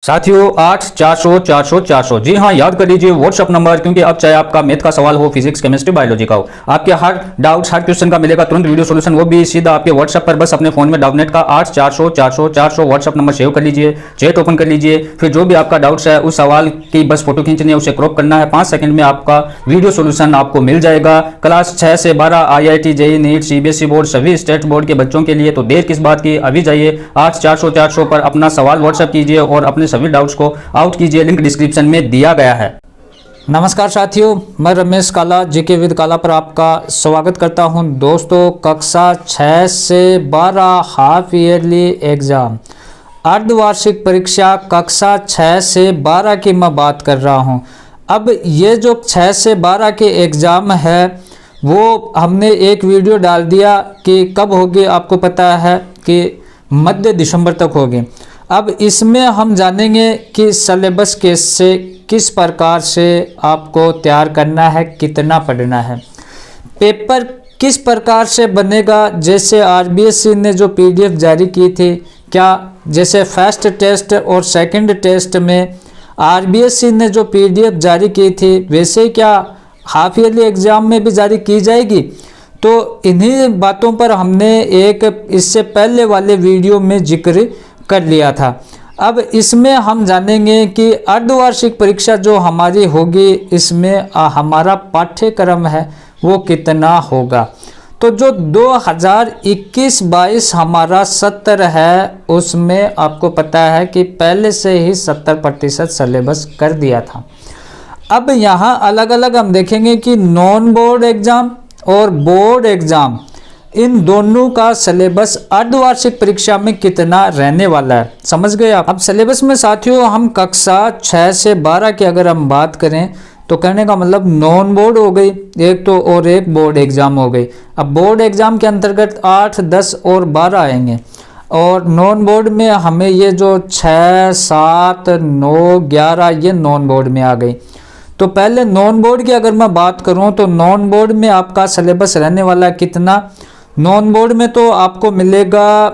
साथियों 8 400 400 400 जी हाँ, याद कर लीजिए व्हाट्सअप नंबर, क्योंकि अब चाहे आपका मैथ का सवाल हो, फिजिक्स, केमिस्ट्री, बायोलॉजी का हो, आपके हर डाउट्स, हर क्वेश्चन का मिलेगा तुरंत वीडियो सॉल्यूशन, वो भी सीधा आपके व्हाट्सअप पर। बस अपने फोन में डाउटनेट का 8 400 400 400 व्हाट्सअप नंबर सेव कर लीजिए, चैट ओपन कर लीजिए, फिर जो भी आपका डाउट्स है उस सवाल की बस फोटो खींचनी है, उसे क्रॉप करना है, 5 सेकंड में आपका वीडियो सॉल्यूशन आपको मिल जाएगा। क्लास 6 से 12 IIT, JEE, NEET, CBSE board, सभी स्टेट बोर्ड के बच्चों के लिए, तो देर किस बात की, अभी जाइए 8 400 400 पर अपना सवाल व्हाट्सअप कीजिए और अपने सभी डाउट्स को आउट कीजिए, लिंक डिस्क्रिप्शन में दिया गया है। नमस्कार साथियों, मैं रमेश काला जीके विद काला पर आपका स्वागत करता हूं। दोस्तों, कक्षा 6 से 12 हाफ ईयरली एग्जाम, अर्धवार्षिक परीक्षा कक्षा 6 से 12 की मैं बात कर रहा हूं। अब ये जो 6 से 12 के एग्ज़ाम है वो हमने एक वीडियो डाल दिया कि कब होगी, आपको पता है कि मध्य दिसंबर तक होगी। अब इसमें हम जानेंगे कि सिलेबस से किस प्रकार से आपको तैयार करना है, कितना पढ़ना है, पेपर किस प्रकार से बनेगा। जैसे RBSE ने जो PDF जारी की थी, क्या जैसे फर्स्ट टेस्ट और सेकंड टेस्ट में RBSE ने जो PDF जारी की थी, वैसे क्या हाफ ईयरली एग्ज़ाम में भी जारी की जाएगी? तो इन्हीं बातों पर हमने एक इससे पहले वाले वीडियो में जिक्र कर लिया था। अब इसमें हम जानेंगे कि अर्धवार्षिक परीक्षा जो हमारी होगी, इसमें हमारा पाठ्यक्रम है वो कितना होगा। तो जो 2021-22 हमारा सत्र है, उसमें आपको पता है कि पहले से ही 70% सिलेबस कर दिया था। अब यहाँ अलग अलग हम देखेंगे कि नॉन बोर्ड एग्ज़ाम और बोर्ड एग्ज़ाम, इन दोनों का सिलेबस अर्धवार्षिक परीक्षा में कितना रहने वाला है, समझ गए आप। अब सिलेबस में साथियों हम कक्षा 6 से 12 की अगर हम बात करें तो कहने का मतलब नॉन बोर्ड हो गई एक तो, और एक बोर्ड एग्ज़ाम हो गई। अब बोर्ड एग्ज़ाम के अंतर्गत 8, 10 और 12 आएंगे, और नॉन बोर्ड में हमें ये जो 6, 7, 9, 11 ये नॉन बोर्ड में आ गई। तो पहले नॉन बोर्ड की अगर मैं बात करूं तो नॉन बोर्ड में आपका सिलेबस रहने वाला कितना। नॉन बोर्ड में तो आपको मिलेगा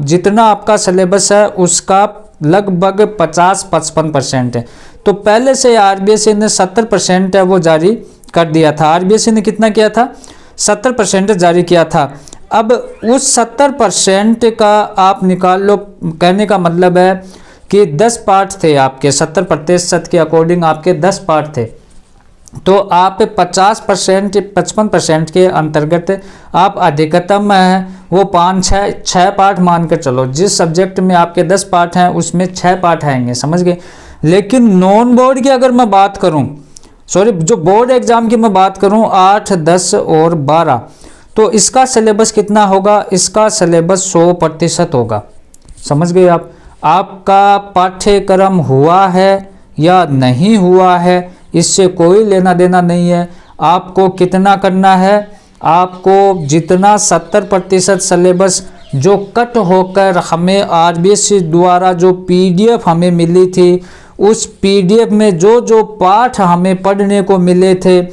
जितना आपका सिलेबस है उसका लगभग 50-55% है। तो पहले से RBSE ने 70% है वो जारी कर दिया था। RBSE ने कितना किया था? 70% जारी किया था। अब उस 70% का आप निकाल लो, कहने का मतलब है कि 10 पार्ट थे आपके, 70% के अकॉर्डिंग आपके 10 पार्ट थे। तो आप 50% 55% के अंतर्गत आप अधिकतम है वो 5-6 पार्ट मान कर चलो। जिस सब्जेक्ट में आपके 10 पार्ट हैं उसमें 6 पार्ट आएंगे, समझ गए। लेकिन नॉन बोर्ड की अगर मैं बात करूं, सॉरी जो बोर्ड एग्जाम की मैं बात करूं 8, 10 और 12, तो इसका सिलेबस कितना होगा? इसका सिलेबस 100% होगा, समझ गए आप। आपका पाठ्यक्रम हुआ है या नहीं हुआ है इससे कोई लेना देना नहीं है। आपको कितना करना है? आपको जितना 70% सिलेबस जो कट होकर हमें RBSE द्वारा जो PDF हमें मिली थी, उस PDF में जो जो पाठ हमें पढ़ने को मिले थे,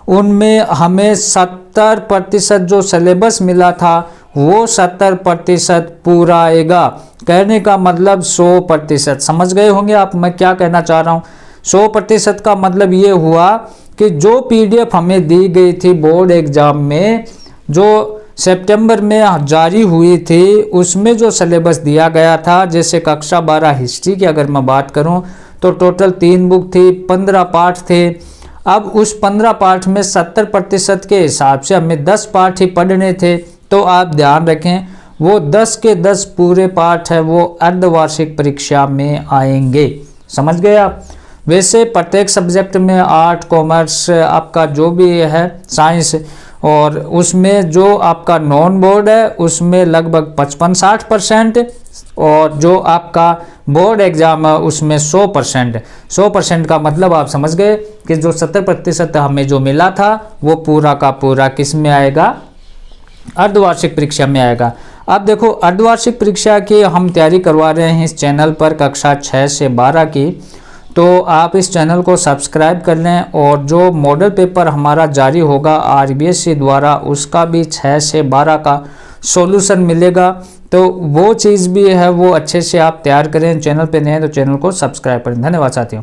उनमें हमें 70% जो सिलेबस मिला था वो 70% पूरा आएगा। कहने का मतलब 100%, समझ गए होंगे आप मैं क्या कहना चाह रहा हूँ। 100% का मतलब ये हुआ कि जो PDF हमें दी गई थी बोर्ड एग्जाम में, जो सितंबर में जारी हुई थी, उसमें जो सिलेबस दिया गया था, जैसे कक्षा 12 हिस्ट्री की अगर मैं बात करूं तो टोटल 3 बुक थी, 15 पार्ट थे। अब उस 15 पार्ट में 70% के हिसाब से हमें 10 पार्ट ही पढ़ने थे। तो आप ध्यान रखें वो 10 के 10 पूरे पार्ट है वो अर्धवार्षिक परीक्षा में आएंगे, समझ गए आप। वैसे प्रत्येक सब्जेक्ट में आर्ट, कॉमर्स, आपका जो भी है साइंस, और उसमें जो आपका नॉन बोर्ड है उसमें लगभग 55-60%, और जो आपका बोर्ड एग्जाम है उसमें 100%। 100% का मतलब आप समझ गए कि जो 70% हमें जो मिला था वो पूरा का पूरा किस में आएगा? अर्धवार्षिक परीक्षा में आएगा। अब देखो अर्धवार्षिक परीक्षा की हम तैयारी करवा रहे हैं इस चैनल पर कक्षा 6 से 12 की, तो आप इस चैनल को सब्सक्राइब कर लें। और जो मॉडल पेपर हमारा जारी होगा RBSE द्वारा, उसका भी 6 से 12 का सॉल्यूशन मिलेगा। तो वो चीज़ भी है वो अच्छे से आप तैयार करें। चैनल पे नए हैं तो चैनल को सब्सक्राइब करें। धन्यवाद साथियों।